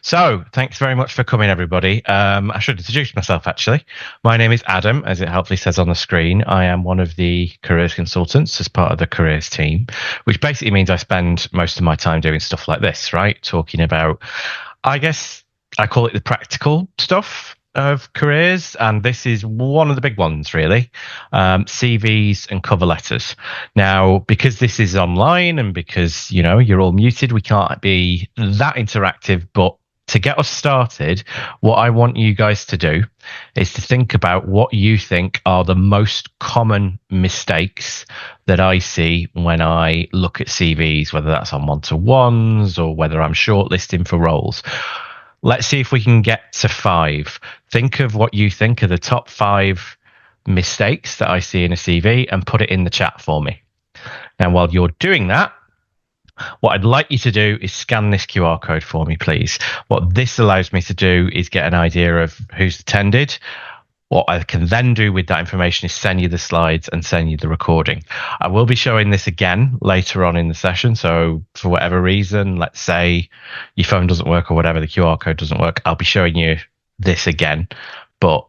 So, thanks very much for coming, everybody. I should introduce myself, actually. My name is Adam, as it helpfully says on the screen. I am one of the careers consultants as part of the careers team, which basically means I spend most of my time doing stuff like this, right? Talking about, I guess I call it the practical stuff of careers, and this is one of the big ones, really. CVs and cover letters. Now, because this is online and because you're all muted, we can't be that interactive. But to get us started, what I want you guys to do is to think about what you think are the most common mistakes that I see when I look at CVs, whether that's on one-to-ones or whether I'm shortlisting for roles. Let's see if we can get to 5. Think of what you think are the top 5 mistakes that I see in a CV and put it in the chat for me. Now, while you're doing that, what I'd like you to do is scan this QR code for me, please. What this allows me to do is get an idea of who's attended. What I can then do with that information is send you the slides and send you the recording. I will be showing this again later on in the session. So for whatever reason, let's say your phone doesn't work or whatever, the QR code doesn't work, I'll be showing you this again, but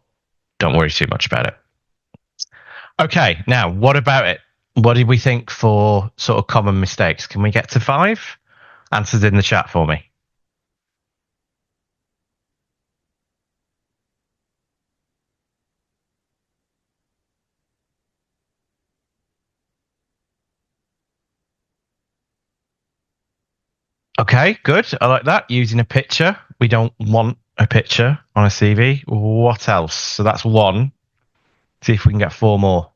don't worry too much about it. Okay, now what about it? What did we think for sort of common mistakes? Can we get to 5? Answers in the chat for me. Okay, good. I like that. Using a picture. We don't want a picture on a CV. What else? So that's 1. See if we can get 4 more.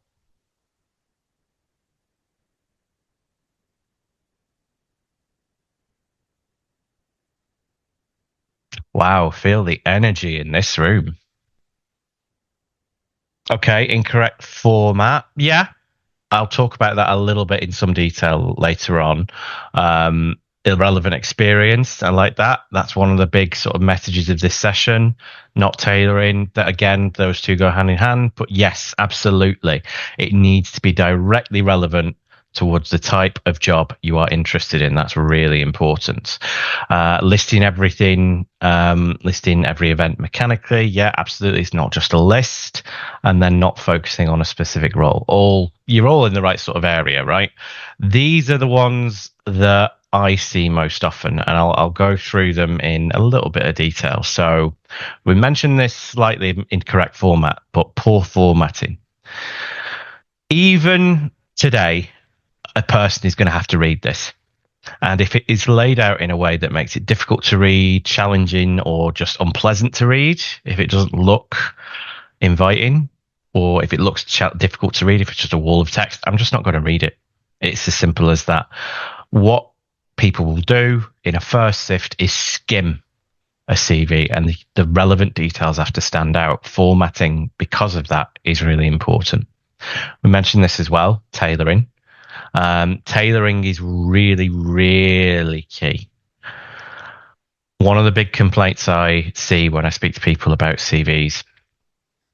Wow, feel the energy in this room. Okay, incorrect format. Yeah, I'll talk about that a little bit in some detail later on. Irrelevant experience. I like that. That's one of the big sort of messages of this session. Not tailoring. That again, those two go hand in hand. But yes, absolutely, it needs to be directly relevant towards the type of job you are interested in. That's really important. Listing everything, listing every event mechanically. Yeah, absolutely. It's not just a list, and then not focusing on a specific role. You're all in the right sort of area, right? These are the ones that I see most often, and I'll go through them in a little bit of detail. So we mentioned this slightly incorrect format, but poor formatting. Even today, a person is going to have to read this. And if it is laid out in a way that makes it difficult to read, challenging, or just unpleasant to read, if it doesn't look inviting, or if it looks difficult to read, if it's just a wall of text, I'm just not going to read it. It's as simple as that. What people will do in a first sift is skim a CV, and the relevant details have to stand out. Formatting, because of that, is really important. We mentioned this as well, tailoring. Tailoring is really, really key. One of the big complaints I see when I speak to people about CVs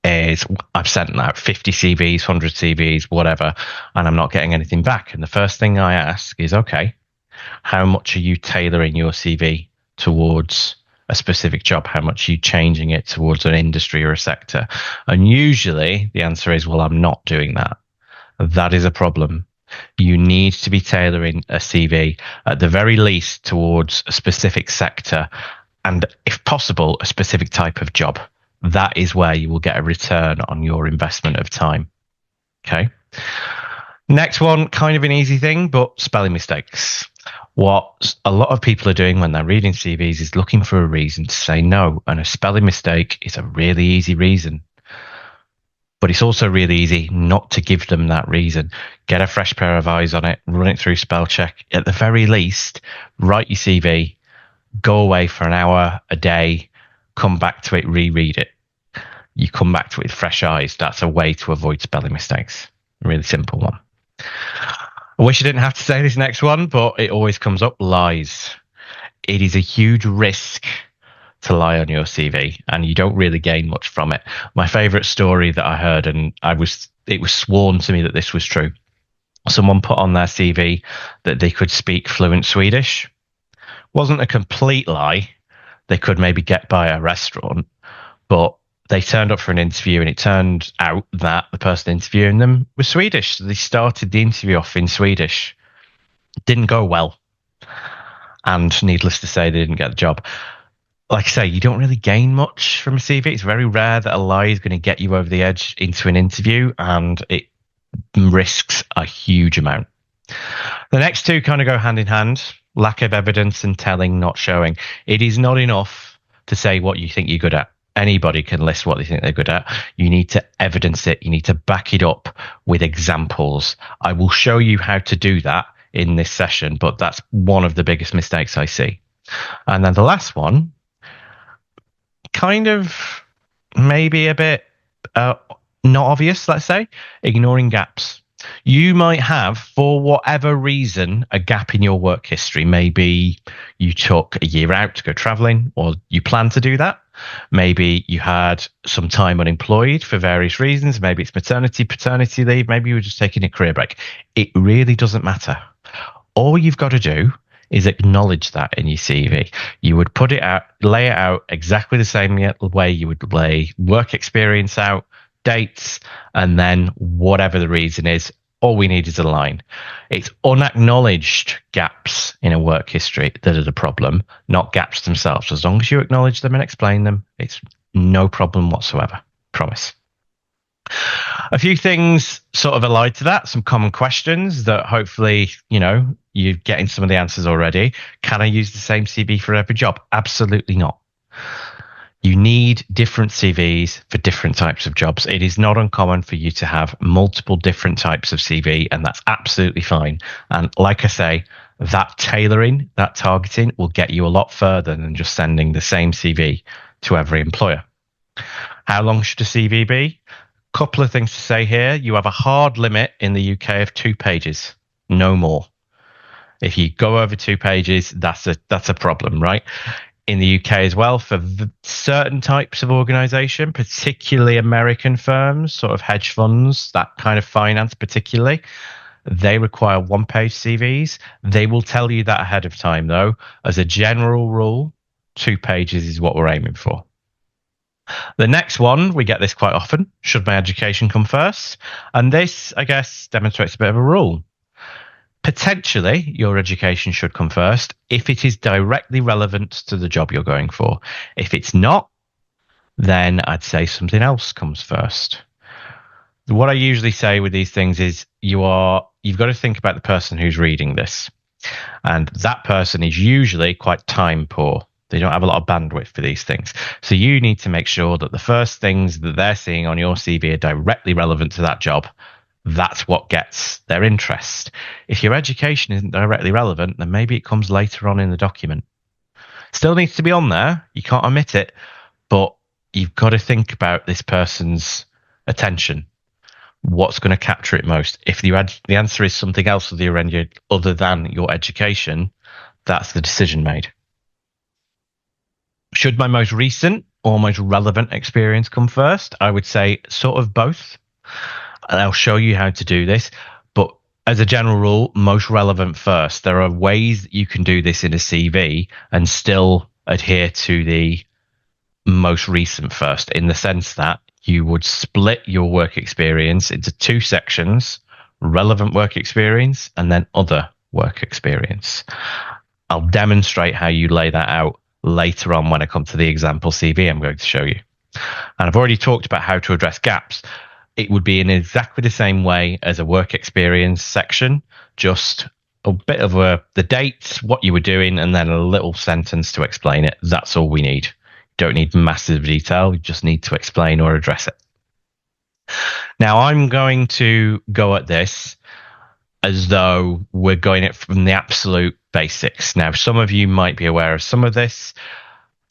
is I've sent out 50 CVs, 100 CVs, whatever, and I'm not getting anything back. And the first thing I ask is, okay, how much are you tailoring your CV towards a specific job? How much are you changing it towards an industry or a sector? And usually the answer is, well, I'm not doing that. That is a problem. You need to be tailoring a CV at the very least towards a specific sector and, if possible, a specific type of job. That is where you will get a return on your investment of time. Okay. Next one, kind of an easy thing, but spelling mistakes. What a lot of people are doing when they're reading CVs is looking for a reason to say no. And a spelling mistake is a really easy reason. But it's also really easy not to give them that reason. Get a fresh pair of eyes on it, run it through spell check. At the very least, write your CV, go away for an hour a day, come back to it, reread it. You come back to it with fresh eyes. That's a way to avoid spelling mistakes. A really simple one. I wish I didn't have to say this next one, but it always comes up, lies. It is a huge risk to lie on your CV, and you don't really gain much from it. My favorite story that I heard, and it was sworn to me that this was true. Someone put on their CV that they could speak fluent Swedish. Wasn't a complete lie. they could maybe get by a restaurant, but they turned up for an interview and it turned out that the person interviewing them was Swedish. So they started the interview off in Swedish. It didn't go well. And needless to say, they didn't get the job. Like I say, you don't really gain much from a CV. It's very rare that a lie is going to get you over the edge into an interview, and it risks a huge amount. The next two kind of go hand in hand. Lack of evidence and telling, not showing. It is not enough to say what you think you're good at. Anybody can list what they think they're good at. You need to evidence it. You need to back it up with examples. I will show you how to do that in this session, but that's one of the biggest mistakes I see. And then the last one, kind of maybe a bit not obvious, let's say, ignoring gaps. You might have, for whatever reason, a gap in your work history. Maybe you took a year out to go traveling, or you plan to do that. Maybe you had some time unemployed for various reasons. Maybe it's maternity, paternity leave. Maybe you were just taking a career break. It really doesn't matter. All you've got to do is acknowledge that in your CV. You would put it out, lay it out exactly the same way you would lay work experience out, dates, and then whatever the reason is, all we need is a line. It's unacknowledged gaps in a work history that are the problem, not gaps themselves. As long as you acknowledge them and explain them, it's no problem whatsoever. Promise. A few things sort of allied to that, some common questions that hopefully, you're getting some of the answers already. Can I use the same CV for every job? Absolutely not. You need different CVs for different types of jobs. It is not uncommon for you to have multiple different types of CV, and that's absolutely fine. And like I say, that tailoring, that targeting will get you a lot further than just sending the same CV to every employer. How long should a CV be? Couple of things to say here. You have a hard limit in the UK of 2 pages, no more. If you go over 2 pages, that's a problem, right? In the UK as well, for certain types of organization, particularly American firms, sort of hedge funds, that kind of finance particularly, they require 1-page CVs. They will tell you that ahead of time, though. As a general rule, 2 pages is what we're aiming for. The next one, we get this quite often. Should my education come first? And this, I guess, demonstrates a bit of a rule. Potentially, your education should come first if it is directly relevant to the job you're going for. If it's not, then I'd say something else comes first. What I usually say with these things is you've got to think about the person who's reading this. And that person is usually quite time poor. They don't have a lot of bandwidth for these things. So you need to make sure that the first things that they're seeing on your CV are directly relevant to that job. That's what gets their interest. If your education isn't directly relevant, then maybe it comes later on in the document. Still needs to be on there. You can't omit it, but you've got to think about this person's attention. What's going to capture it most? If the answer is something else other than your education, that's the decision made. Should my most recent or most relevant experience come first? I would say sort of both. And I'll show you how to do this. But as a general rule, most relevant first. There are ways that you can do this in a CV and still adhere to the most recent first, in the sense that you would split your work experience into 2 sections, relevant work experience and then other work experience. I'll demonstrate how you lay that out later on when I come to the example CV I'm going to show you. And I've already talked about how to address gaps. It would be in exactly the same way as a work experience section, just a bit of the dates, what you were doing, and then a little sentence to explain it. That's all we need. Don't need massive detail. You just need to explain or address it. Now, I'm going to go at this as though we're going it from the absolute basics. Now, some of you might be aware of some of this.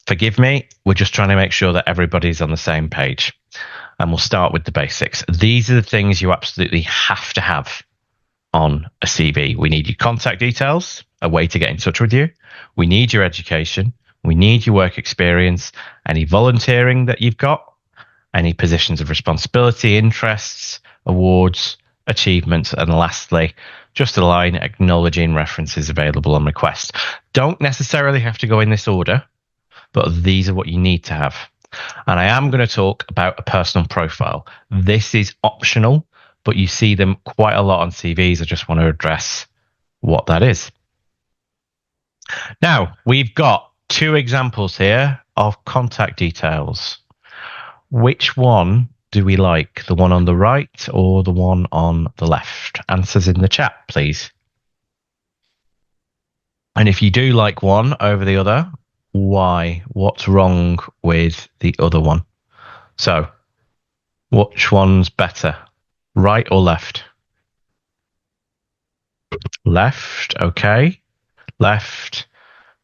Forgive me. We're just trying to make sure that everybody's on the same page. And we'll start with the basics. These are the things you absolutely have to have on a CV. We need your contact details, a way to get in touch with you. We need your education. We need your work experience, any volunteering that you've got, any positions of responsibility, interests, awards, achievements, and lastly, just a line acknowledging references available on request. Don't necessarily have to go in this order, but these are what you need to have. And I am going to talk about a personal profile. This is optional, but you see them quite a lot on CVs. I just want to address what that is. Now, we've got 2 examples here of contact details. Which one do we like? The one on the right or the one on the left? Answers in the chat, please. And if you do like one over the other, why? What's wrong with the other one? So, which one's better? Right or left? Left, okay. Left.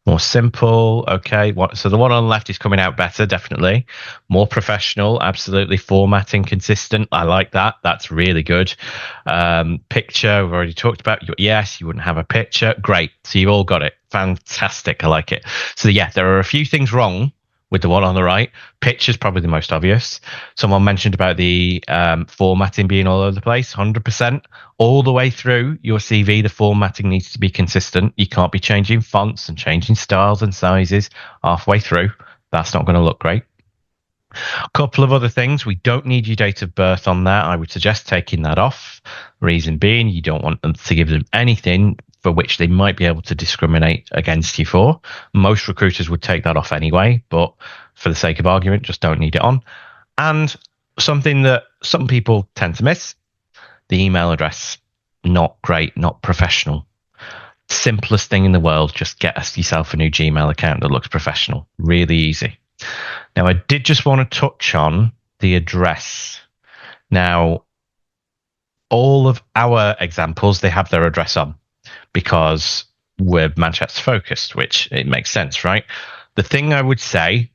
More simple, okay. So the one on the left is coming out better, definitely. More professional, absolutely. Formatting consistent. I like that. That's really good. Picture, we've already talked about. Yes, you wouldn't have a picture. Great. So you've all got it. Fantastic. I like it. So yeah, there are a few things wrong with the one on the right. Picture's probably the most obvious. Someone mentioned about the formatting being all over the place. 100%. All the way through your CV, the formatting needs to be consistent. You can't be changing fonts and changing styles and sizes halfway through. That's not going to look great. A couple of other things. We don't need your date of birth on there. I would suggest taking that off. Reason being, you don't want them to give them anything for which they might be able to discriminate against you for. Most recruiters would take that off anyway, but for the sake of argument, just don't need it on. And something that some people tend to miss, the email address. Not great, not professional. Simplest thing in the world, just get yourself a new Gmail account that looks professional. Really easy. Now, I did just want to touch on the address. Now, all of our examples, they have their address on because we're Manchester focused, which it makes sense, right? The thing I would say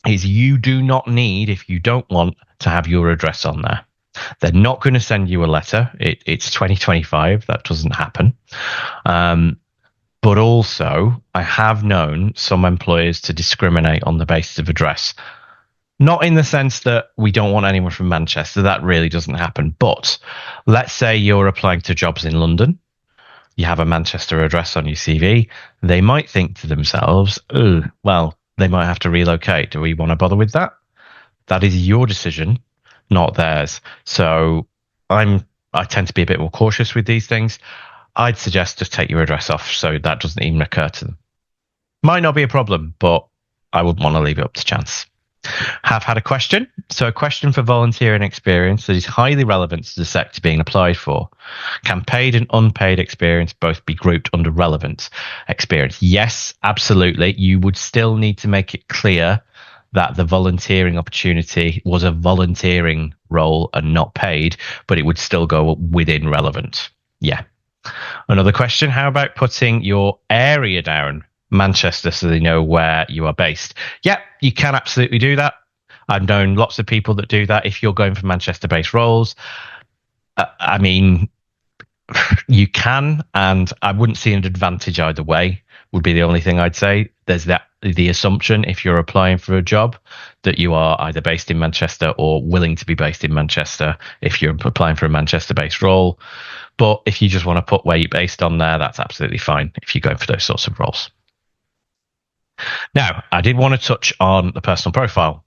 is you do not need, if you don't want, to have your address on there. They're not going to send you a letter. It's 2025. That doesn't happen. But also, I have known some employers to discriminate on the basis of address. Not in the sense that we don't want anyone from Manchester. That really doesn't happen. But let's say you're applying to jobs in London. You have a Manchester address on your CV. They might think to themselves, oh, well, they might have to relocate. Do we want to bother with that? That is your decision, not theirs. So I tend to be a bit more cautious with these things. I'd suggest just take your address off so that doesn't even occur to them. Might not be a problem, but I would want to leave it up to chance. Have had a question. So a question for volunteering experience that is highly relevant to the sector being applied for. Can paid and unpaid experience both be grouped under relevant experience? Yes, absolutely. You would still need to make it clear that the volunteering opportunity was a volunteering role and not paid, but it would still go within relevant. Yeah. Another question, how about putting your area down, Manchester, so they know where you are based? Yeah, you can absolutely do that. I've known lots of people that do that. If you're going for Manchester-based roles, I mean, you can, and I wouldn't see an advantage either way, would be the only thing I'd say. There's the assumption, if you're applying for a job, that you are either based in Manchester or willing to be based in Manchester if you're applying for a Manchester-based role. But if you just want to put where you're based on there, that's absolutely fine if you're going for those sorts of roles. Now, I did want to touch on the personal profile.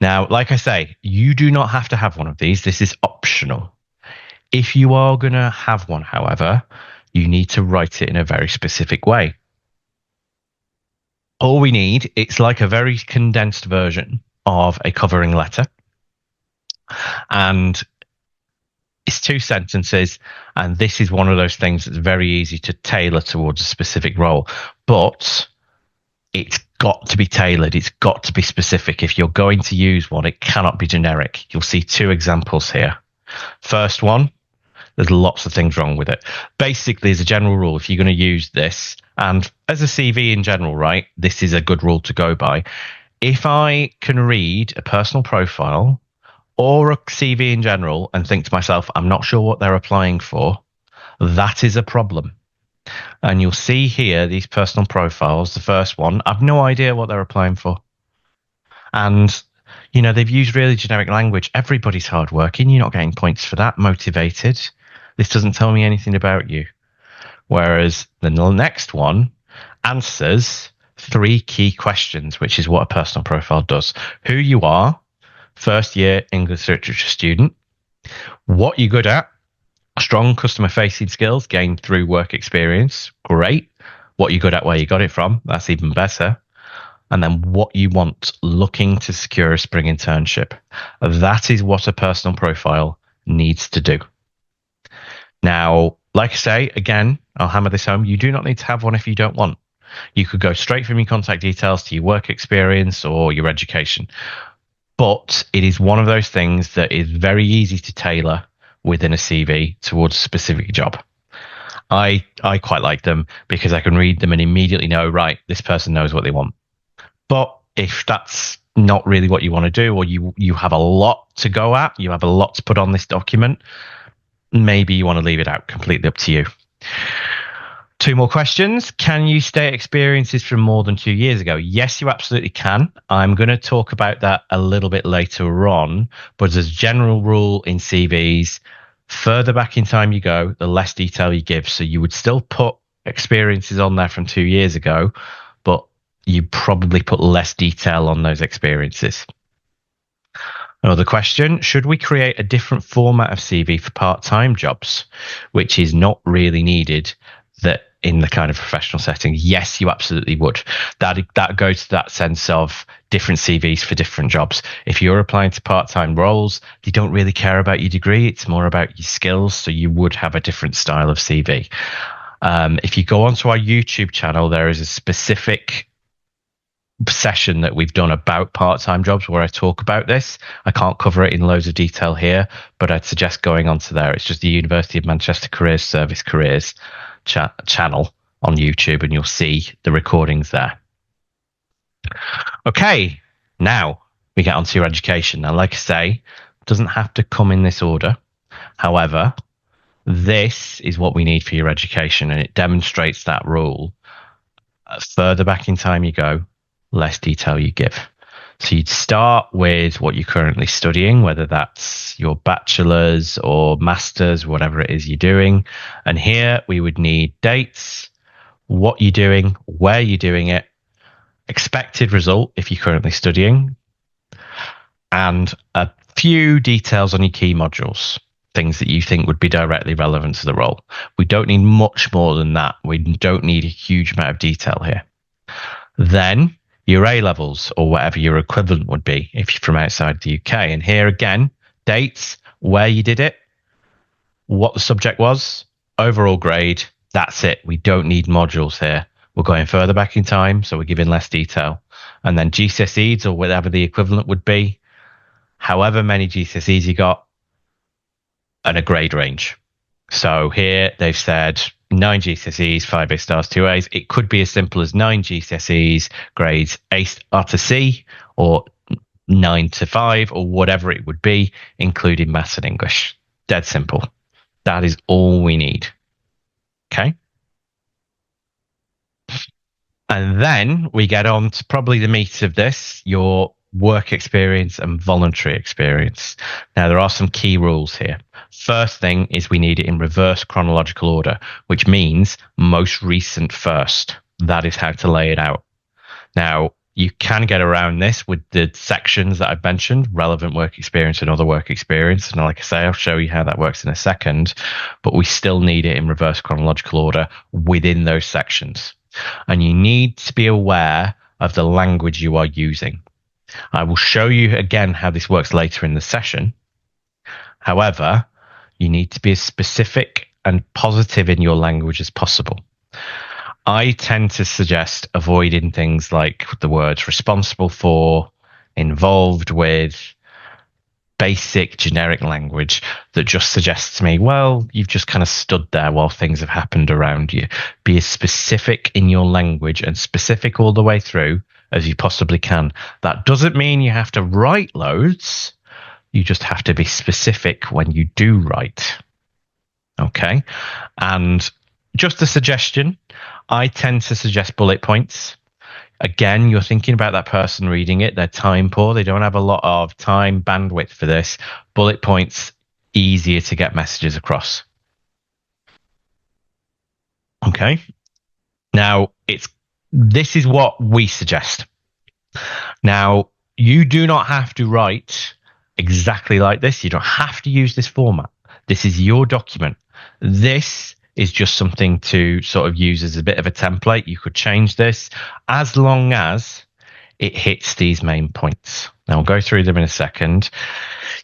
Now, like I say, you do not have to have one of these. This is optional. If you are going to have one, however, you need to write it in a very specific way. All we need, it's like a very condensed version of a covering letter. And it's 2 sentences. And this is one of those things that's very easy to tailor towards a specific role. But it's got to be tailored. It's got to be specific. If you're going to use one, it cannot be generic. You'll see 2 examples here. First one, there's lots of things wrong with it. Basically, as a general rule, if you're going to use this, and as a CV in general, right, this is a good rule to go by. If I can read a personal profile or a CV in general and think to myself, I'm not sure what they're applying for, that is a problem. And you'll see here these personal profiles. The first one, I've no idea what they're applying for. And, you know, they've used really generic language. Everybody's hardworking. You're not getting points for that. Motivated. This doesn't tell me anything about you. Whereas the next one answers three key questions, which is what a personal profile does. Who you are, first year English literature student, what you're good at, strong customer facing skills gained through work experience, great. What you're good at, where you got it from, that's even better. And then what you want, looking to secure a spring internship. That is what a personal profile needs to do. Now, like I say, again, I'll hammer this home. You do not need to have one if you don't want. You could go straight from your contact details to your work experience or your education. But it is one of those things that is very easy to tailor within a CV towards a specific job. I quite like them because I can read them and immediately know, right, this person knows what they want. But if that's not really what you want to do, or you have a lot to go at, you have a lot to put on this document, maybe you want to leave it out. Completely up to you. Two more questions. Can you state experiences from more than 2 years ago? Yes, you absolutely can. I'm going to talk about that a little bit later on. But as a general rule in CVs, further back in time you go, the less detail you give. So you would still put experiences on there from 2 years ago, but you probably put less detail on those experiences. Another question, should we create a different format of CV for part-time jobs, which is not really needed that in the kind of professional setting? Yes, you absolutely would. That goes to that sense of different CVs for different jobs. If you're applying to part-time roles, they don't really care about your degree. It's more about your skills. So you would have a different style of CV. If you go onto our YouTube channel, there is a specific session that we've done about part-time jobs where I talk about this. I can't cover it in loads of detail here, but I'd suggest going onto there. It's just the University of Manchester Careers Service Careers channel on YouTube, and you'll see the recordings there. Okay, now we get onto your education. Now, like I say, it doesn't have to come in this order. However, this is what we need for your education, and it demonstrates that rule. Further back in time you go, less detail you give. So you'd start with what you're currently studying, whether that's your bachelor's or master's, whatever it is you're doing. And here we would need dates, what you're doing, where you're doing it, expected result if you're currently studying, and a few details on your key modules, things that you think would be directly relevant to the role. We don't need much more than that. We don't need a huge amount of detail here. Then your A levels, or whatever your equivalent would be if you're from outside the UK. And here again, dates, where you did it, what the subject was, overall grade. That's it. We don't need modules here. We're going further back in time, so we're giving less detail. And then GCSEs, or whatever the equivalent would be, however many GCSEs you got, and a grade range. So here they've said 9 GCSEs, 5 A stars, 2 A's. It could be as simple as 9 GCSEs, grades A to C, or 9 to 5, or whatever it would be, including maths and English. Dead simple. That is all we need. Okay. And then we get on to probably the meat of this, your work experience and voluntary experience. Now, there are some key rules here. First thing is we need it in reverse chronological order, which means most recent first. That is how to lay it out. Now, you can get around this with the sections that I've mentioned, relevant work experience and other work experience. And like I say, I'll show you how that works in a second, but we still need it in reverse chronological order within those sections. And you need to be aware of the language you are using. I will show you again how this works later in the session. However, you need to be as specific and positive in your language as possible. I tend to suggest avoiding things like the words responsible for, involved with, basic generic language that just suggests to me, well, you've just kind of stood there while things have happened around you. Be as specific in your language and specific all the way through as you possibly can. That doesn't mean you have to write loads. You just have to be specific when you do write. Okay. And just a suggestion, I tend to suggest bullet points. Again, you're thinking about that person reading it. They're time poor. They don't have a lot of time bandwidth for this. Bullet points, easier to get messages across. Okay. Now, it's This is what we suggest. Now, you do not have to write exactly like this. You don't have to use this format. This is your document. This is just something to sort of use as a bit of a template. You could change this as long as it hits these main points. Now, I'll go through them in a second.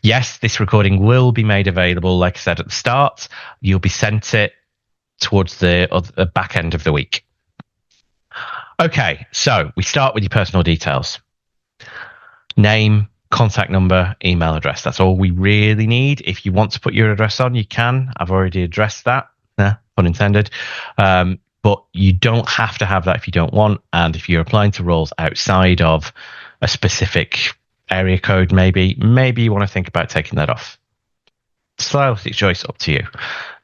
Yes, this recording will be made available, like I said at the start. You'll be sent it towards the back end of the week. Okay, so we start with your personal details. Name, contact number, email address. That's all we really need. If you want to put your address on, you can. I've already addressed that. Pun intended. But you don't have to have that if you don't want. And if you're applying to roles outside of a specific area code, maybe you want to think about taking that off. Stylistic choice, up to you.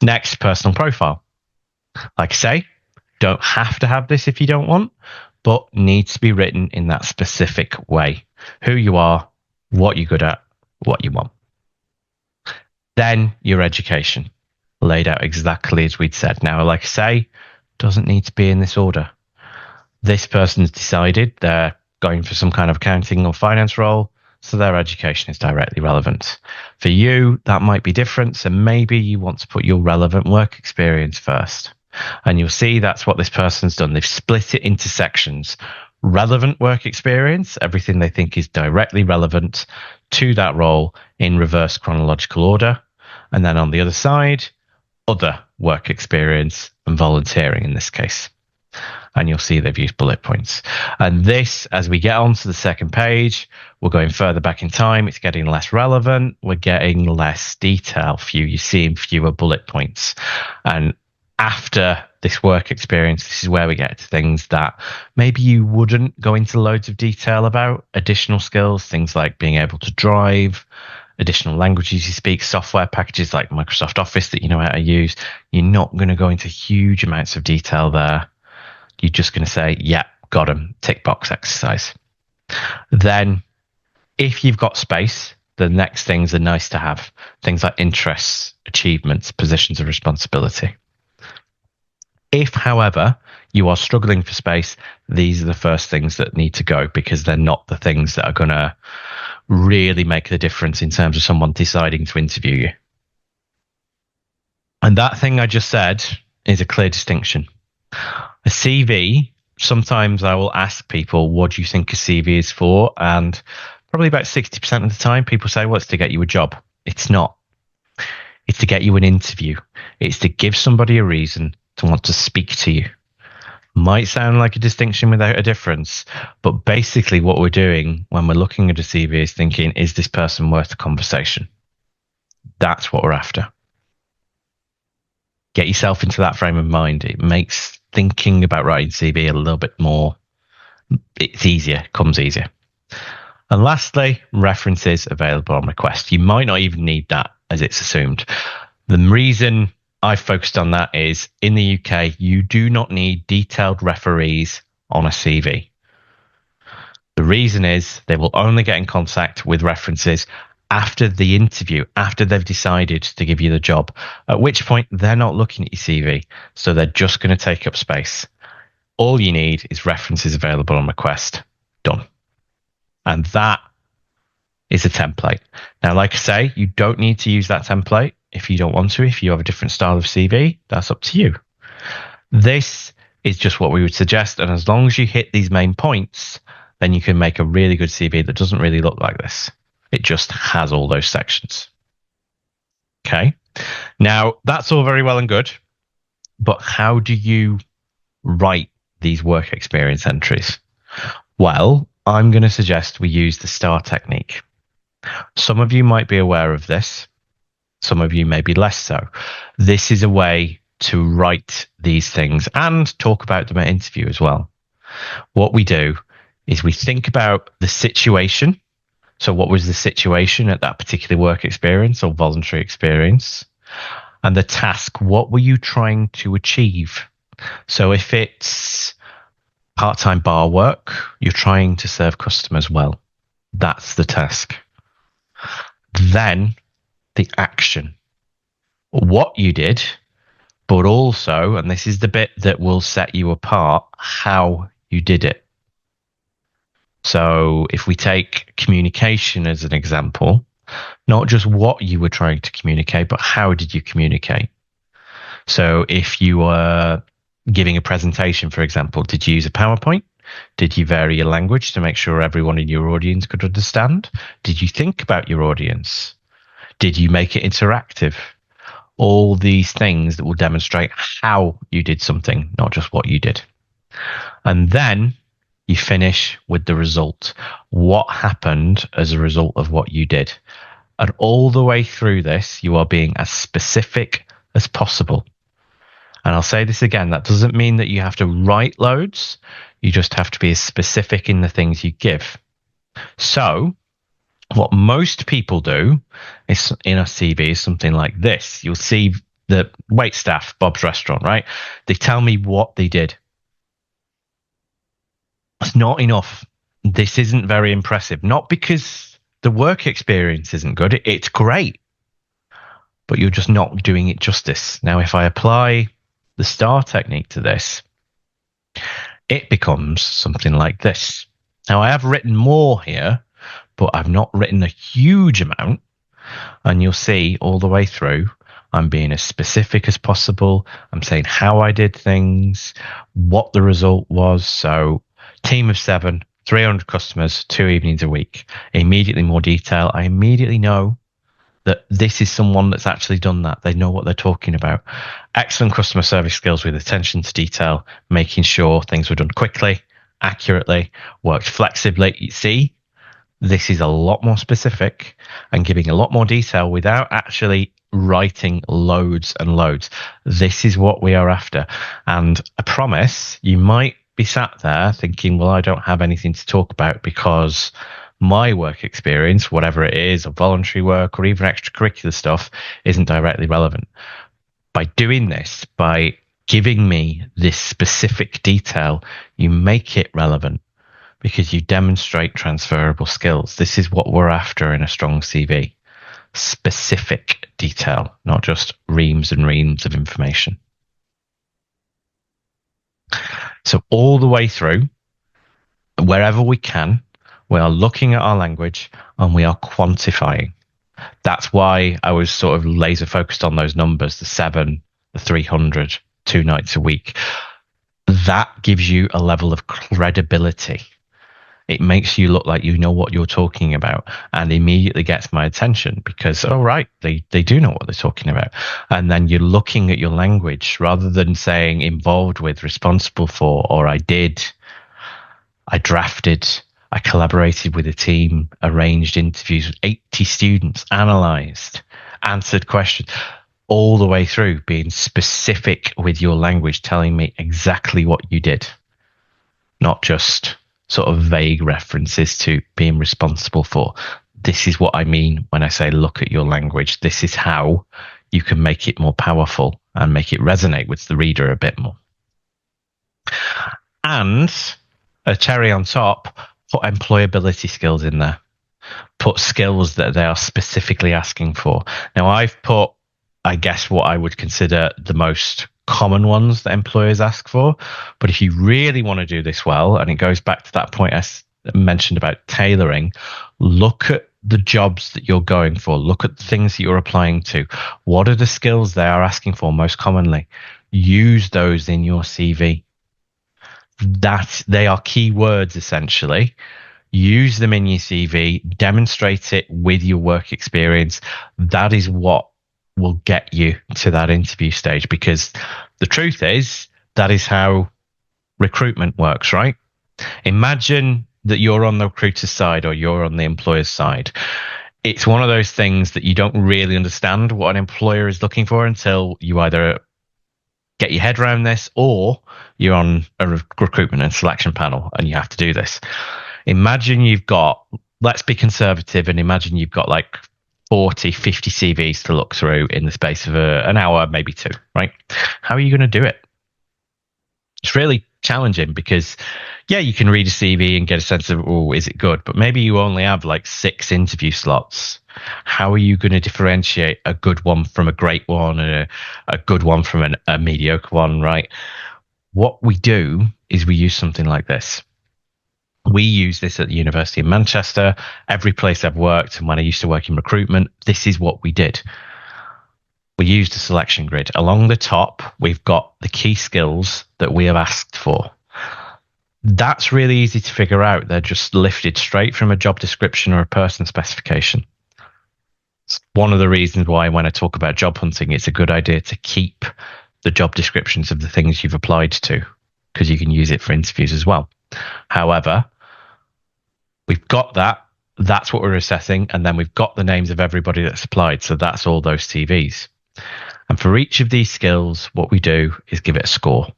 Next, personal profile. Like I say, don't have to have this if you don't want, but needs to be written in that specific way. Who you are, what you're good at, what you want. Then your education, laid out exactly as we'd said. Now, like I say, doesn't need to be in this order. This person's decided they're going for some kind of accounting or finance role, so their education is directly relevant. For you, that might be different, so maybe you want to put your relevant work experience first. And you'll see that's what this person's done. They've split it into sections. Relevant work experience, everything they think is directly relevant to that role in reverse chronological order. And then on the other side, other work experience and volunteering in this case. And you'll see they've used bullet points. And this, as we get on to the second page, we're going further back in time. It's getting less relevant. We're getting less detail. You're seeing fewer bullet points. And after this work experience, this is where we get to things that maybe you wouldn't go into loads of detail about. Additional skills, things like being able to drive, additional languages you speak, software packages like Microsoft Office that you know how to use. You're not going to go into huge amounts of detail there. You're just going to say, yeah, got them, tick box exercise. Then if you've got space, the next things are nice to have. Things like interests, achievements, positions of responsibility. If, however, you are struggling for space, these are the first things that need to go because they're not the things that are going to really make the difference in terms of someone deciding to interview you. And that thing I just said is a clear distinction. A CV, sometimes I will ask people, what do you think a CV is for? And probably about 60% of the time, people say, well, it's to get you a job. It's not. It's to get you an interview. It's to give somebody a reason to want to speak to you. Might sound like a distinction without a difference, but basically what we're doing when we're looking at a CV is thinking, is this person worth a conversation? That's what we're after. Get yourself into that frame of mind. It makes thinking about writing CV a little bit more, it's easier, comes easier. And lastly, references available on request. You might not even need that as it's assumed. The reason I focused on that is in the UK, you do not need detailed referees on a CV. The reason is they will only get in contact with references after the interview, after they've decided to give you the job, at which point they're not looking at your CV. So they're just going to take up space. All you need is references available on request. Done. And that is a template. Now, like I say, you don't need to use that template. If you don't want to, if you have a different style of CV, that's up to you. This is just what we would suggest. And as long as you hit these main points, then you can make a really good CV that doesn't really look like this. It just has all those sections. Okay. Now, that's all very well and good. But how do you write these work experience entries? Well, I'm going to suggest we use the STAR technique. Some of you might be aware of this. Some of you may be less so. This is a way to write these things and talk about them at interview as well. What we do is we think about the situation. So what was the situation at that particular work experience or voluntary experience? And the task, what were you trying to achieve? So if it's part-time bar work, you're trying to serve customers well. That's the task. Then the action, what you did, but also, and this is the bit that will set you apart, how you did it. So if we take communication as an example, not just what you were trying to communicate, but how did you communicate? So if you were giving a presentation, for example, did you use a PowerPoint? Did you vary your language to make sure everyone in your audience could understand? Did you think about your audience? Did you make it interactive? All these things that will demonstrate how you did something, not just what you did. And then you finish with the result. What happened as a result of what you did? And all the way through this, you are being as specific as possible. And I'll say this again, that doesn't mean that you have to write loads. You just have to be as specific in the things you give. So what most people do is in a CV is something like this. You'll see the wait staff, Bob's Restaurant, right? They tell me what they did. It's not enough. This isn't very impressive. Not because the work experience isn't good. It's great. But you're just not doing it justice. Now, if I apply the STAR technique to this, it becomes something like this. Now, I have written more here, but I've not written a huge amount. And you'll see all the way through, I'm being as specific as possible. I'm saying how I did things, what the result was. So, team of 7, 300 customers, 2 evenings a week. Immediately more detail. I immediately know that this is someone that's actually done that. They know what they're talking about. Excellent customer service skills with attention to detail, making sure things were done quickly, accurately, worked flexibly. You see, this is a lot more specific and giving a lot more detail without actually writing loads and loads. This is what we are after. And I promise you might be sat there thinking, well, I don't have anything to talk about because my work experience, whatever it is, or voluntary work or even extracurricular stuff, isn't directly relevant. By doing this, by giving me this specific detail, you make it relevant because you demonstrate transferable skills. This is what we're after in a strong CV. Specific detail, not just reams and reams of information. So all the way through, wherever we can, we are looking at our language and we are quantifying. That's why I was sort of laser focused on those numbers, the 7, the 300, 2 nights a week. That gives you a level of credibility. It makes you look like you know what you're talking about and immediately gets my attention because, oh, right, they do know what they're talking about. And then you're looking at your language rather than saying involved with, responsible for, or I did, I drafted, I collaborated with a team, arranged interviews with 80 students, analyzed, answered questions, all the way through, being specific with your language, telling me exactly what you did, not just sort of vague references to being responsible for. This is what I mean when I say look at your language. This is how you can make it more powerful and make it resonate with the reader a bit more. And a cherry on top, put employability skills in there. Put skills that they are specifically asking for. Now, I've put, I guess, what I would consider the most common ones that employers ask for. But if you really want to do this well, and it goes back to that point I mentioned about tailoring, look at the jobs that you're going for. Look at the things that you're applying to. What are the skills they are asking for most commonly? Use those in your CV. That they are keywords essentially. Use them in your CV, demonstrate it with your work experience. That is what will get you to that interview stage, because the truth is that is how recruitment works, right? Imagine that you're on the recruiter's side or you're on the employer's side. It's one of those things that you don't really understand what an employer is looking for until you either get your head around this or you're on a recruitment and selection panel and you have to do this. Imagine you've got, let's be conservative and imagine you've got like 40, 50 CVs to look through in the space of an hour, maybe 2, right? How are you going to do it? It's really challenging because, yeah, you can read a CV and get a sense of, oh, is it good? But maybe you only have like 6 interview slots. How are you going to differentiate a good one from a great one and a good one from a mediocre one, right? What we do is we use something like this. We use this at the University of Manchester. Every place I've worked, and when I used to work in recruitment, this is what we did. We used a selection grid. Along the top, we've got the key skills that we have asked for. That's really easy to figure out. They're just lifted straight from a job description or a person specification. It's one of the reasons why when I talk about job hunting, it's a good idea to keep the job descriptions of the things you've applied to, because you can use it for interviews as well. However, we've got that. That's what we're assessing. And then we've got the names of everybody that's applied. So that's all those CVs. And for each of these skills, what we do is give it a score.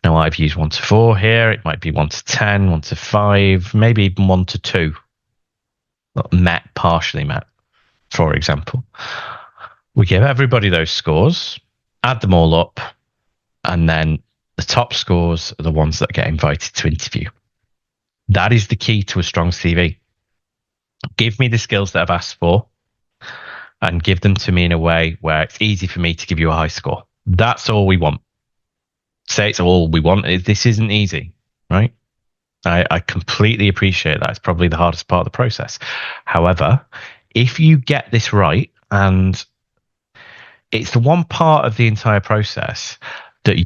Now, I've used 1 to 4 here. It might be 1 to 10, 1 to 5, maybe even 1 to 2. Met, partially met, for example. We give everybody those scores, add them all up, and then the top scores are the ones that get invited to interview. That is the key to a strong CV. Give me the skills that I've asked for and give them to me in a way where it's easy for me to give you a high score. That's all we want. Say it's all we want. This isn't easy, right? I completely appreciate that. It's probably the hardest part of the process. However, if you get this right, and it's the one part of the entire process that you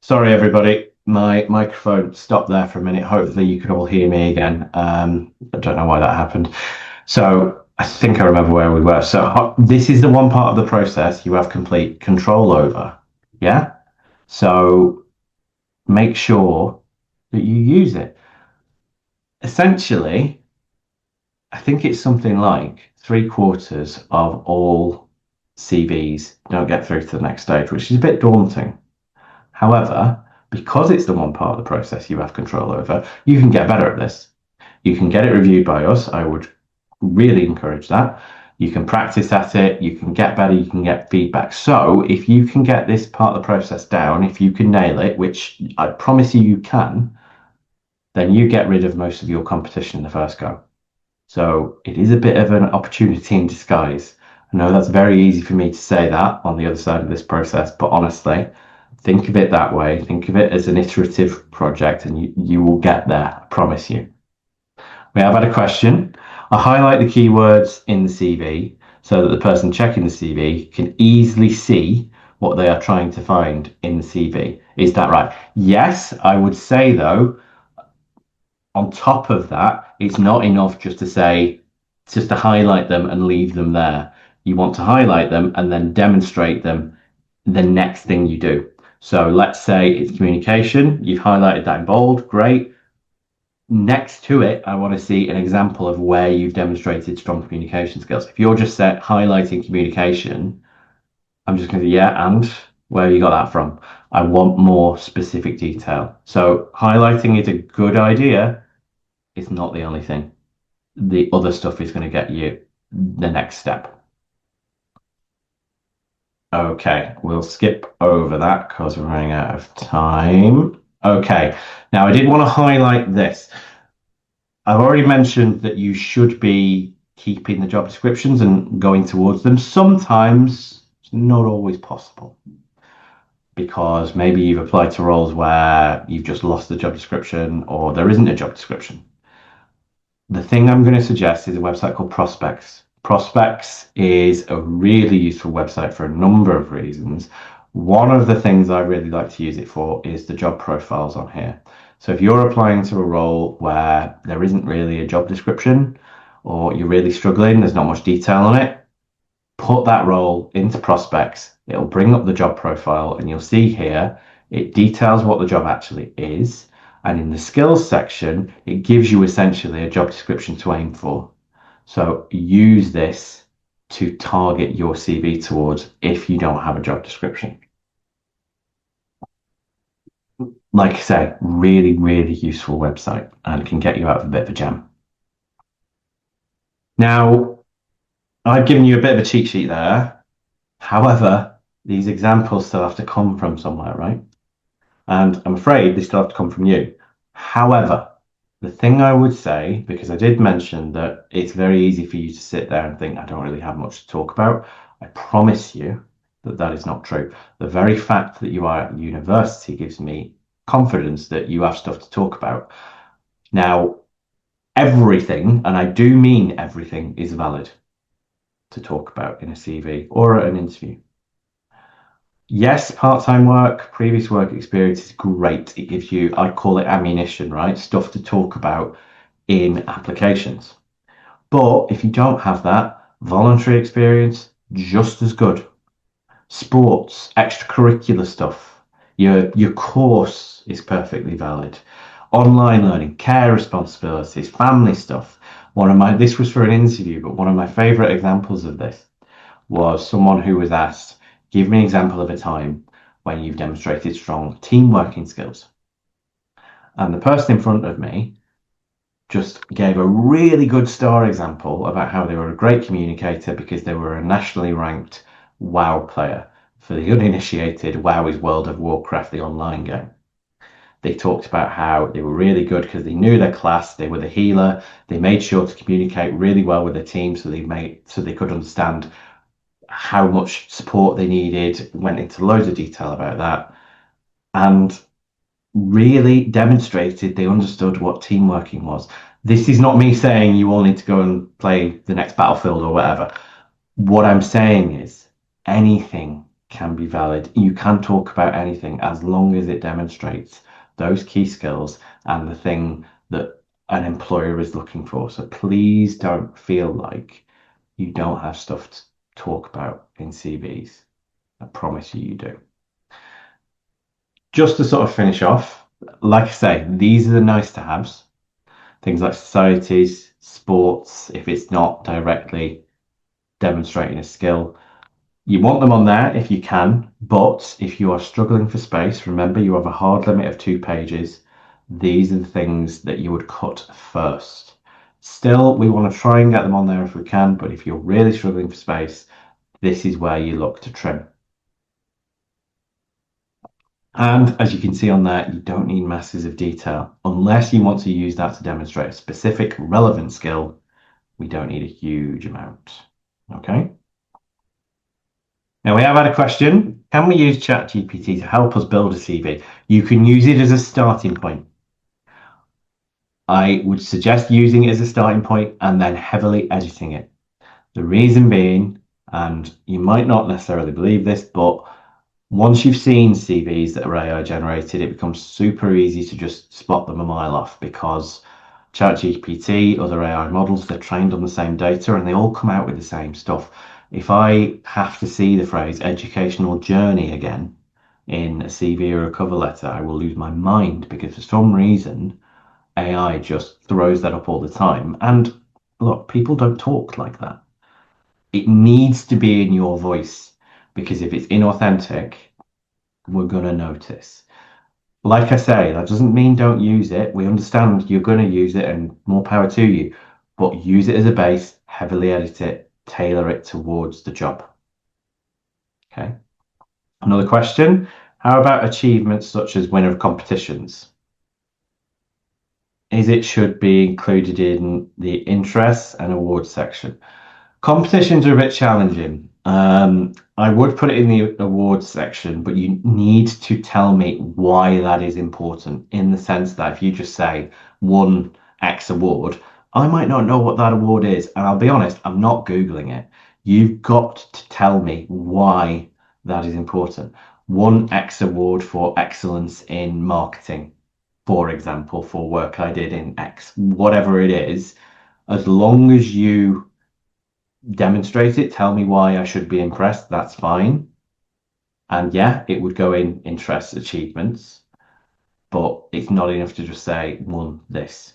Sorry, everybody. My microphone stopped there for a minute. Hopefully, you could all hear me again. I don't know why that happened. So I think I remember where we were. So this is the one part of the process you have complete control over. Yeah. So make sure that you use it. Essentially, I think it's something like 3/4 of all CVs don't get through to the next stage, which is a bit daunting. However, because it's the one part of the process you have control over, you can get better at this. You can get it reviewed by us. I would really encourage that. You can practice at it. You can get better. You can get feedback. So if you can get this part of the process down, if you can nail it, which I promise you can, then you get rid of most of your competition in the first go. So it is a bit of an opportunity in disguise. I know that's very easy for me to say that on the other side of this process, but honestly, think of it that way. Think of it as an iterative project, and you will get there. I promise you. We have had a question. I highlight the keywords in the CV so that the person checking the CV can easily see what they are trying to find in the CV. Is that right? Yes, I would say though, on top of that, it's not enough just to highlight them and leave them there. You want to highlight them and then demonstrate them the next thing you do. So let's say it's communication. You've highlighted that in bold. Great. Next to it, I want to see an example of where you've demonstrated strong communication skills. If you're just highlighting communication, I'm just going to say, yeah, and where you got that from? I want more specific detail. So highlighting is a good idea. It's not the only thing. The other stuff is going to get you the next step. Okay, we'll skip over that because we're running out of time. Okay, now I did want to highlight this. I've already mentioned that you should be keeping the job descriptions and going towards them. Sometimes it's not always possible because maybe you've applied to roles where you've just lost the job description or there isn't a job description. The thing I'm going to suggest is a website called Prospex. Prospex is a really useful website for a number of reasons. One of the things I really like to use it for is the job profiles on here. So if you're applying to a role where there isn't really a job description or you're really struggling, there's not much detail on it, put that role into Prospex. It'll bring up the job profile and you'll see here, it details what the job actually is. And in the skills section, it gives you essentially a job description to aim for. So use this to target your CV towards if you don't have a job description. Like I say, really, really useful website and can get you out of a bit of a jam. Now, I've given you a bit of a cheat sheet there. However, these examples still have to come from somewhere, right? And I'm afraid they still have to come from you. However, The thing I would say, because I did mention that it's very easy for you to sit there and think, I don't really have much to talk about. I promise you that that is not true. The very fact that you are at university gives me confidence that you have stuff to talk about. Now, everything, and I do mean everything, is valid to talk about in a CV or at an interview. Yes, part-time work, previous work experience is great. It gives you, I'd call it ammunition, right? Stuff to talk about in applications. But if you don't have that, voluntary experience, just as good. Sports, extracurricular stuff, your course is perfectly valid. Online learning, care responsibilities, family stuff. This was for an interview, but one of my favorite examples of this was someone who was asked, give me an example of a time when you've demonstrated strong team working skills. And the person in front of me just gave a really good star example about how they were a great communicator because they were a nationally ranked WoW player. For the uninitiated, WoW is World of Warcraft, the online game. They talked about how they were really good because they knew their class, they were the healer, they made sure to communicate really well with the team so they could understand how much support they needed, went into loads of detail about that, and really demonstrated they understood what team working was. This is not me saying you all need to go and play the next Battlefield or whatever. What I'm saying is anything can be valid. You can talk about anything as long as it demonstrates those key skills and the thing that an employer is looking for. So please don't feel like you don't have stuff to talk about in CVs. I promise you, you do. Just to sort of finish off, like I say, these are the nice to haves. Things like societies, sports, if it's not directly demonstrating a skill. You want them on there if you can, but if you are struggling for space, remember you have a hard limit of 2 pages. These are the things that you would cut first. Still, we want to try and get them on there if we can, but if you're really struggling for space, this is where you look to trim. And as you can see on there, you don't need masses of detail. Unless you want to use that to demonstrate a specific relevant skill, we don't need a huge amount. Okay. Now we have had a question. Can we use ChatGPT to help us build a CV? You can use it as a starting point. I would suggest using it as a starting point and then heavily editing it. The reason being, and you might not necessarily believe this, but once you've seen CVs that are AI generated, it becomes super easy to just spot them a mile off because ChatGPT, other AI models, they're trained on the same data and they all come out with the same stuff. If I have to see the phrase educational journey again in a CV or a cover letter, I will lose my mind because for some reason AI just throws that up all the time. And look, people don't talk like that. It needs to be in your voice because if it's inauthentic, we're going to notice. Like I say, that doesn't mean don't use it. We understand you're going to use it and more power to you, but use it as a base, heavily edit it, tailor it towards the job. Okay. Another question. How about achievements such as winner of competitions? Is it should be included in the interests and awards section? Competitions are a bit challenging. I would put it in the awards section, but you need to tell me why that is important in the sense that if you just say won X award, I might not know what that award is. And I'll be honest, I'm not Googling it. You've got to tell me why that is important. Won X award for excellence in marketing, for example, for work I did in X, whatever it is, as long as you demonstrate it, tell me why I should be impressed, that's fine. And yeah, it would go in interests, achievements, but it's not enough to just say won this.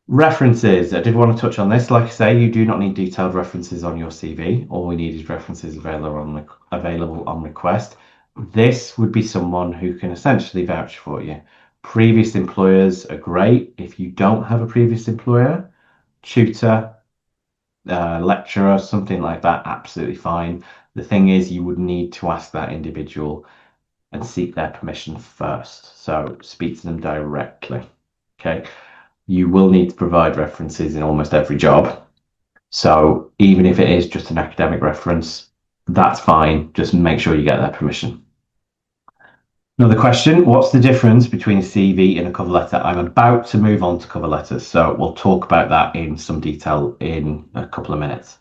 References. I did want to touch on this. Like I say, you do not need detailed references on your CV. All we need is references available on request. This would be someone who can essentially vouch for you. Previous employers are great. If you don't have a previous employer, tutor, lecturer, something like that, absolutely fine. The thing is, you would need to ask that individual and seek their permission first. So speak to them directly. Okay. You will need to provide references in almost every job. So even if it is just an academic reference, that's fine. Just make sure you get their permission. Another question, what's the difference between a CV and a cover letter? I'm about to move on to cover letters, so we'll talk about that in some detail in a couple of minutes.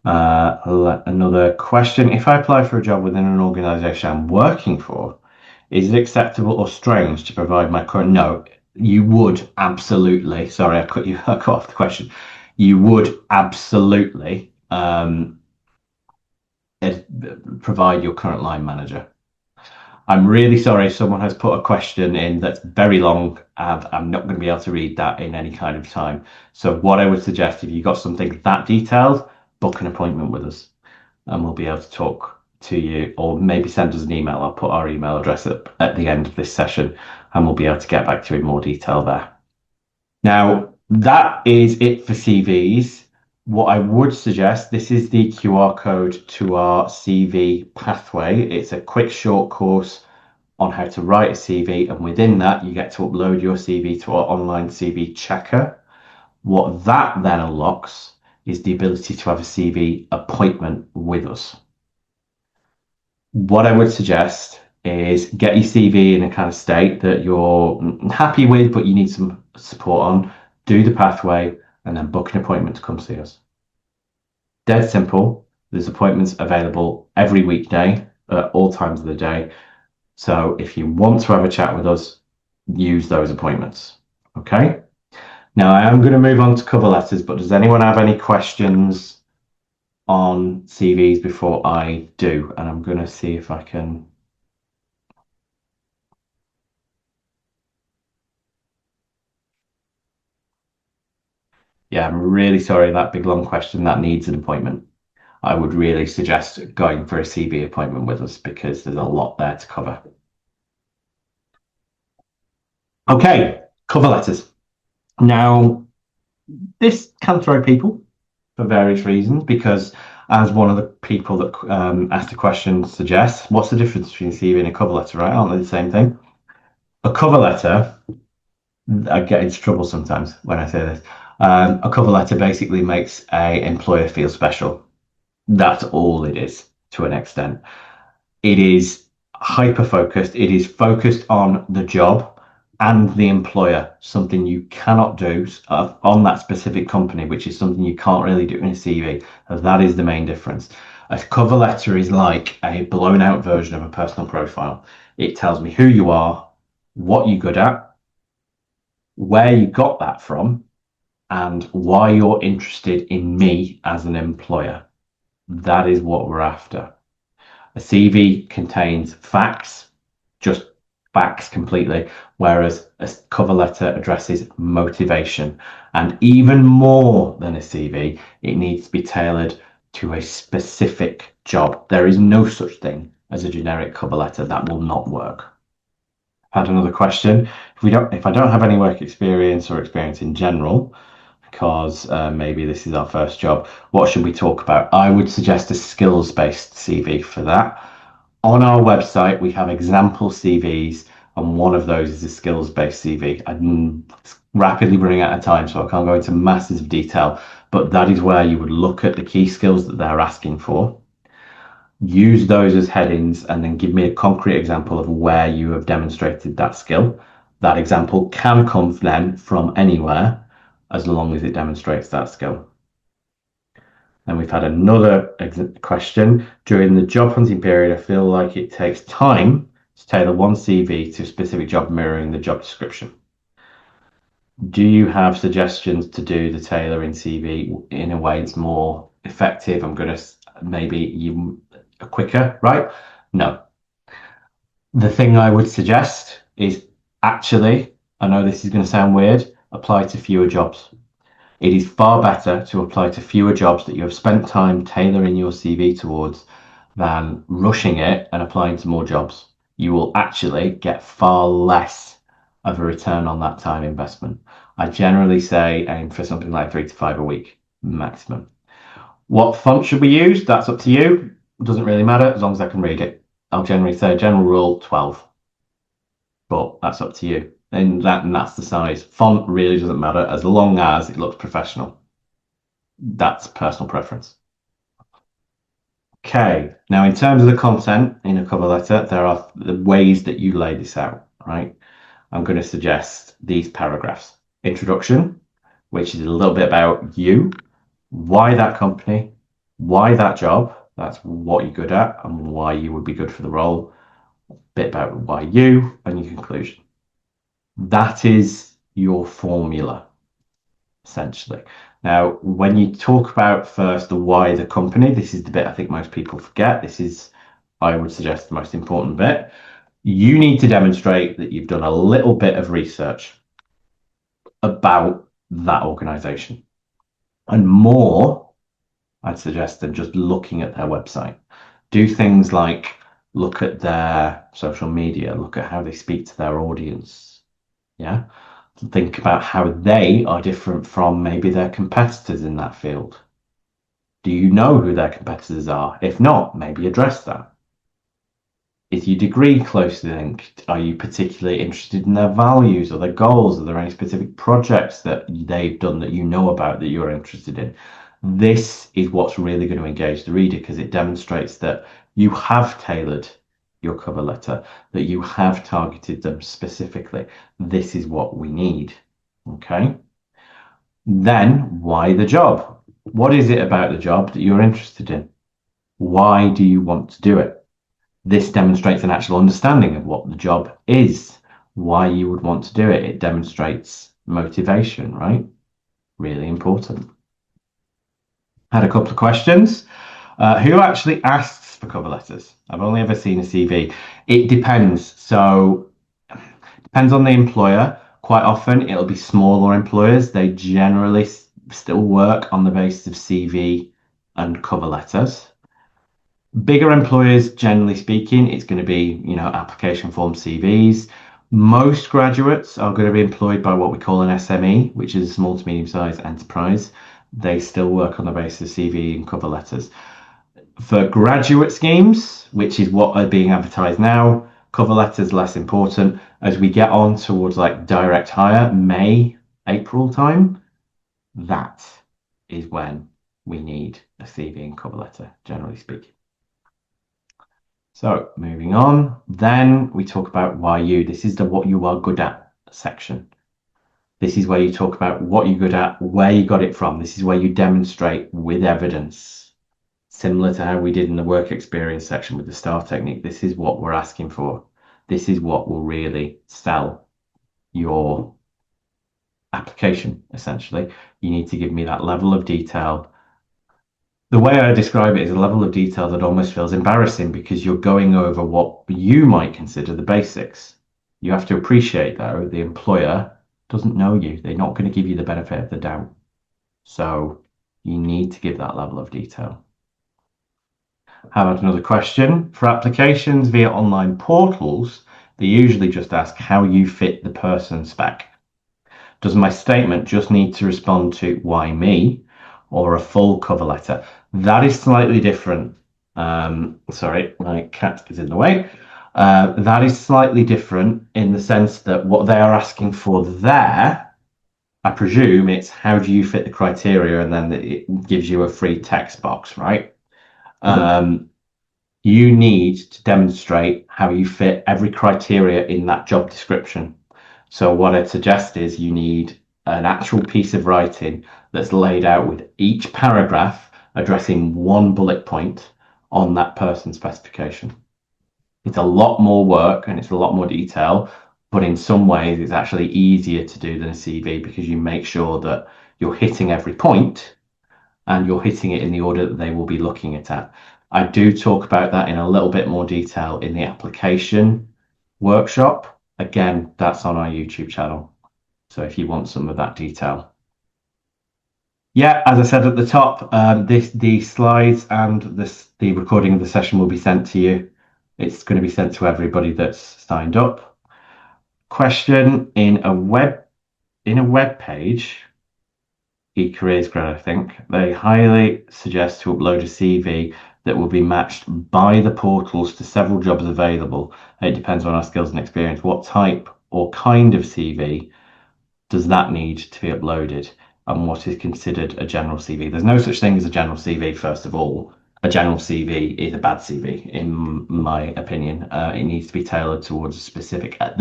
Another question, if I apply for a job within an organisation I'm working for, is it acceptable or strange to provide my current... No, you would absolutely, sorry, I cut off the question. You would absolutely provide your current line manager. I'm really sorry if someone has put a question in that's very long and I'm not going to be able to read that in any kind of time. So what I would suggest, if you've got something that detailed, book an appointment with us and we'll be able to talk to you, or maybe send us an email. I'll put our email address at the end of this session and we'll be able to get back to you in more detail there. Now, that is it for CVs. What I would suggest, this is the QR code to our CV pathway. It's a quick, short course on how to write a CV. And within that, you get to upload your CV to our online CV checker. What that then unlocks is the ability to have a CV appointment with us. What I would suggest is get your CV in a kind of state that you're happy with, but you need some support on. Do the pathway and then book an appointment to come see us. Dead simple. There's appointments available every weekday at all times of the day. So if you want to have a chat with us, use those appointments. Okay. Now I am going to move on to cover letters, but does anyone have any questions on CVs before I do? And I'm going to see if I can. Yeah, I'm really sorry, that big long question, that needs an appointment. I would really suggest going for a CV appointment with us because there's a lot there to cover. Okay, cover letters. Now, this can throw people for various reasons because, as one of the people that asked the question suggests, what's the difference between a CV and a cover letter, right? Aren't they the same thing? A cover letter, I get into trouble sometimes when I say this. A cover letter basically makes an employer feel special. That's all it is to an extent. It is hyper focused. It is focused on the job and the employer, something you cannot do on that specific company, which is something you can't really do in a CV. That is the main difference. A cover letter is like a blown out version of a personal profile. It tells me who you are, what you're good at, where you got that from, and why you're interested in me as an employer. That is what we're after. A CV contains facts, just facts completely, whereas a cover letter addresses motivation. And even more than a CV, it needs to be tailored to a specific job. There is no such thing as a generic cover letter. That will not work. I've had another question. If I don't have any work experience or experience in general, because maybe this is our first job, what should we talk about? I would suggest a skills-based CV for that. On our website, we have example CVs, and one of those is a skills-based CV. I'm rapidly running out of time, so I can't go into masses of detail, but that is where you would look at the key skills that they're asking for, use those as headings, and then give me a concrete example of where you have demonstrated that skill. That example can come then from anywhere, as long as it demonstrates that skill. And we've had another question. During the job hunting period, I feel like it takes time to tailor one CV to a specific job mirroring the job description. Do you have suggestions to do the tailoring CV in a way that's more effective? I'm going to maybe even quicker, right? No. The thing I would suggest is actually, I know this is going to sound weird, apply to fewer jobs. It is far better to apply to fewer jobs that you have spent time tailoring your CV towards than rushing it and applying to more jobs. You will actually get far less of a return on that time investment. I generally say aim for something like 3 to 5 a week maximum. What font should we use? That's up to you. It doesn't really matter as long as I can read it. I'll generally say general rule 12, but that's up to you. And that's the size. Font really doesn't matter as long as it looks professional. That's personal preference. Okay, now in terms of the content in a cover letter, there are the ways that you lay this out, right? I'm going to suggest these paragraphs. Introduction, which is a little bit about you, why that company, why that job, that's what you're good at and why you would be good for the role, a bit about why you, and your conclusion. That is your formula, essentially. Now, when you talk about first the why the company, this is the bit I think most people forget. This is, I would suggest, the most important bit. You need to demonstrate that you've done a little bit of research about that organization. And more, I'd suggest, than just looking at their website. Do things like look at their social media, look at how they speak to their audience. Yeah. Think about how they are different from maybe their competitors in that field. Do you know who their competitors are? If not, maybe address that. Is your degree closely linked? Are you particularly interested in their values or their goals? Are there any specific projects that they've done that you know about that you're interested in? This is what's really going to engage the reader because it demonstrates that you have tailored your cover letter, that you have targeted them specifically. This is what we need. Okay. Then why the job? What is it about the job that you're interested in? Why do you want to do it? This demonstrates an actual understanding of what the job is, why you would want to do it. It demonstrates motivation, right? Really important. Had a couple of questions. Who actually asks for cover letters? I've only ever seen a CV. It depends. So depends on the employer. Quite often it'll be smaller employers. They generally still work on the basis of CV and cover letters. Bigger employers, generally speaking, it's going to be, application form CVs. Most graduates are going to be employed by what we call an SME, which is a small to medium sized enterprise. They still work on the basis of CV and cover letters. For graduate schemes, which is what are being advertised now, cover letters less important. As we get on towards like direct hire, May, April time, that is when we need a CV and cover letter, generally speaking. So moving on, then we talk about why you. This is the what you are good at section. This is where you talk about what you're good at, where you got it from. This is where you demonstrate with evidence, similar to how we did in the work experience section with the STAR technique. This is what we're asking for. This is what will really sell your application, essentially. You need to give me that level of detail. The way I describe it is a level of detail that almost feels embarrassing because you're going over what you might consider the basics. You have to appreciate, though, the employer doesn't know you. They're not going to give you the benefit of the doubt. So you need to give that level of detail. How about another question? For applications via online portals, they usually just ask how you fit the person spec. Does my statement just need to respond to why me or a full cover letter? That is slightly different. Sorry, my cat is in the way. That is slightly different in the sense that what they are asking for there, I presume it's how do you fit the criteria, and then it gives you a free text box, right? You need to demonstrate how you fit every criteria in that job description. So what I'd suggest is you need an actual piece of writing that's laid out with each paragraph addressing one bullet point on that person specification. It's a lot more work and it's a lot more detail, but in some ways it's actually easier to do than a CV because you make sure that you're hitting every point and you're hitting it in the order that they will be looking at. I do talk about that in a little bit more detail in the application workshop. Again, that's on our YouTube channel. So if you want some of that detail. Yeah, as I said at the top, the slides and the recording of the session will be sent to you. It's going to be sent to everybody that's signed up. Question in a web page, eCareers Grad, I think, they highly suggest to upload a CV that will be matched by the portals to several jobs available. It depends on our skills and experience. What type or kind of CV does that need to be uploaded? And what is considered a general CV? There's no such thing as a general CV, first of all. A general CV is a bad CV, in my opinion. It needs to be tailored towards a specific, at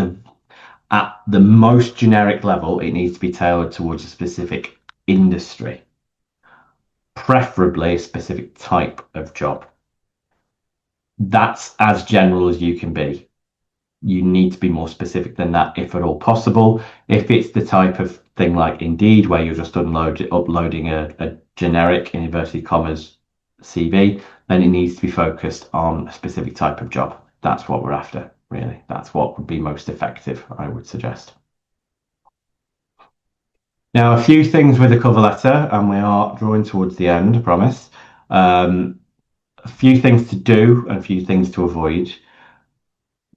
the most generic level, it needs to be tailored towards a specific industry, preferably a specific type of job. That's as general as you can be. You need to be more specific than that if at all possible. If it's the type of thing like Indeed, where you're just uploading a generic, in inverted commas, CV, then it needs to be focused on a specific type of job. That's what we're after, really. That's what would be most effective, I would suggest. Now, a few things with the cover letter, and we are drawing towards the end, I promise. A few things to do and a few things to avoid.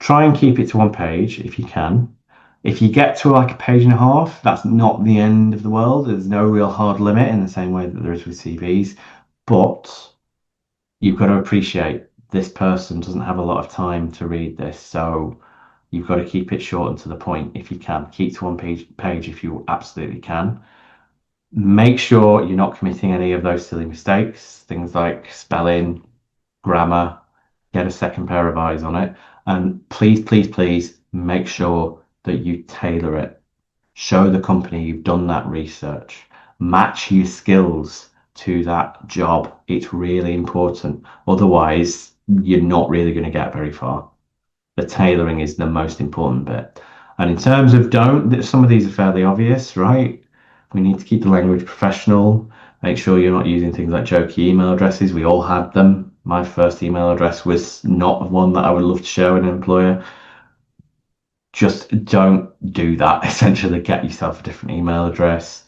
Try and keep it to one page if you can. If you get to like a page and a half, that's not the end of the world. There's no real hard limit in the same way that there is with CVs. But you've got to appreciate this person doesn't have a lot of time to read this. So you've got to keep it short and to the point if you can. Keep to one page if you absolutely can. Make sure you're not committing any of those silly mistakes, things like spelling, grammar. Get a second pair of eyes on it. And please, please, please make sure that you tailor it. Show the company you've done that research. Match your skills to that job. It's really important. Otherwise, you're not really going to get very far. The tailoring is the most important bit. And in terms of some of these are fairly obvious, right? We need to keep the language professional. Make sure you're not using things like jokey email addresses. We all had them. My first email address was not one that I would love to share with an employer. Just don't do that. Essentially, get yourself a different email address.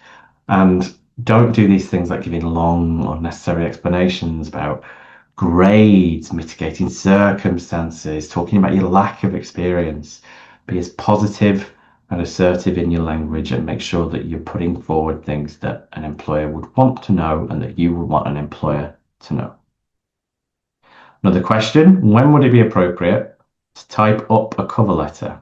And don't do these things like giving long, unnecessary explanations about grades, mitigating circumstances, talking about your lack of experience. Be as positive and assertive in your language and make sure that you're putting forward things that an employer would want to know and that you would want an employer to know. Another question, when would it be appropriate to type up a cover letter?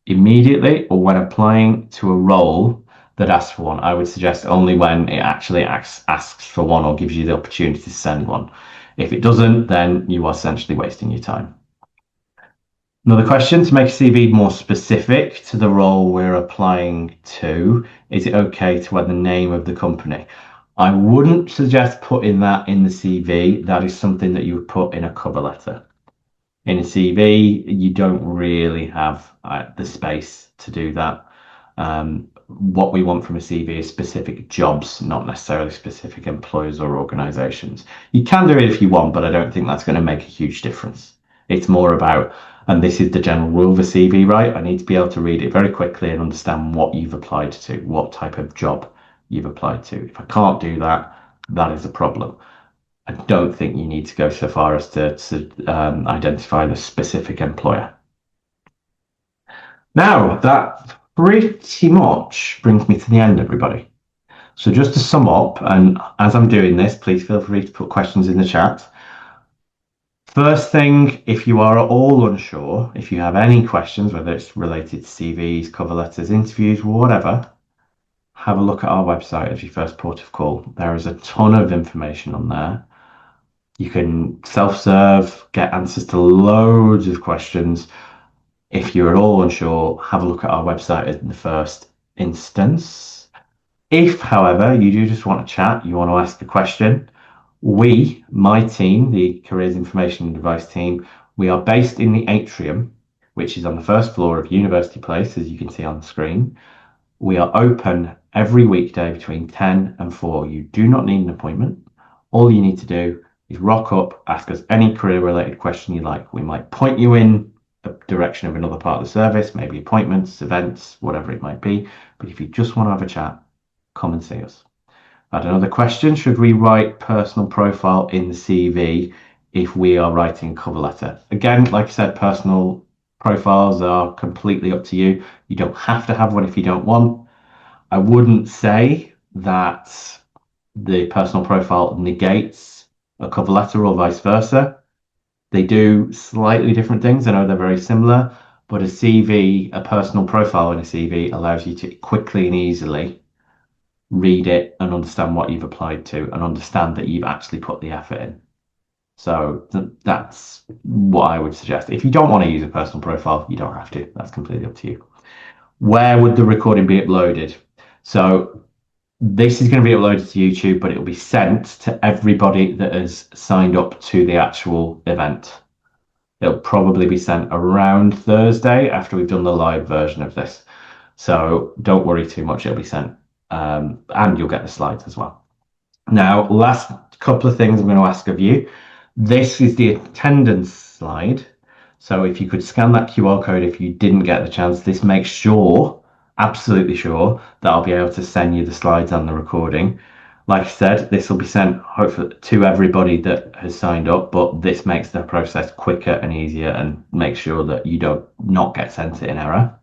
Immediately or when applying to a role that asks for one? I would suggest only when it actually asks for one or gives you the opportunity to send one. If it doesn't, then you are essentially wasting your time. Another question, to make a CV more specific to the role we're applying to, is it okay to add the name of the company? I wouldn't suggest putting that in the CV. That is something that you would put in a cover letter. In a CV, you don't really have the space to do that. What we want from a CV is specific jobs, not necessarily specific employers or organizations. You can do it if you want, but I don't think that's going to make a huge difference. It's more about, and this is the general rule of a CV, right? I need to be able to read it very quickly and understand what you've applied to, what type of job you've applied to. If I can't do that, that is a problem. I don't think you need to go so far as to identify the specific employer. Now, that pretty much brings me to the end, everybody. So just to sum up, and as I'm doing this, please feel free to put questions in the chat. First thing, if you are at all unsure, if you have any questions, whether it's related to CVs, cover letters, interviews, whatever, have a look at our website as your first port of call. There is a ton of information on there. You can self-serve, get answers to loads of questions. If you're at all unsure, have a look at our website in the first instance. If, however, you do just want to chat, you want to ask a question, my team, the Careers Information and Advice team, we are based in the atrium, which is on the first floor of University Place, as you can see on the screen. We are open every weekday between 10 and 4. You do not need an appointment. All you need to do is rock up, ask us any career-related question you like. We might point you in the direction of another part of the service, maybe appointments, events, whatever it might be. But if you just want to have a chat, come and see us. I had another question. Should we write personal profile in the CV if we are writing a cover letter? Again, like I said, personal profiles are completely up to you. You don't have to have one if you don't want. I wouldn't say that the personal profile negates a cover letter or vice versa. They do slightly different things. I know they're very similar, but a CV, a personal profile in a CV, allows you to quickly and easily read it and understand what you've applied to and understand that you've actually put the effort in. So that's what I would suggest. If you don't want to use a personal profile, you don't have to. That's completely up to you. Where would the recording be uploaded? So this is going to be uploaded to YouTube, but it will be sent to everybody that has signed up to the actual event. It'll probably be sent around Thursday after we've done the live version of this. So don't worry too much. It'll be sent, and you'll get the slides as well. Now, last couple of things I'm going to ask of you. This is the attendance slide. So if you could scan that QR code if you didn't get the chance, this makes sure, absolutely sure, that I'll be able to send you the slides and the recording. Like I said, this will be sent hopefully to everybody that has signed up, but this makes the process quicker and easier and makes sure that you don't not get sent it in error.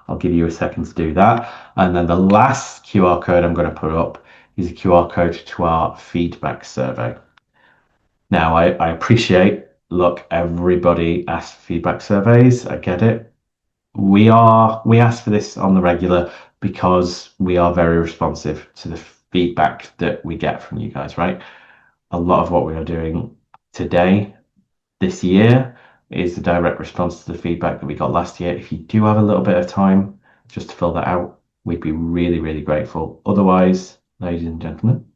I'll give you a second to do that. And then the last QR code I'm going to put up is a QR code to our feedback survey. Now, I appreciate, look, everybody asks feedback surveys. I get it. We ask for this on the regular because we are very responsive to the feedback that we get from you guys, right? A lot of what we are doing today, this year, is the direct response to the feedback that we got last year. If you do have a little bit of time just to fill that out, we'd be really, really grateful. Otherwise, ladies and gentlemen,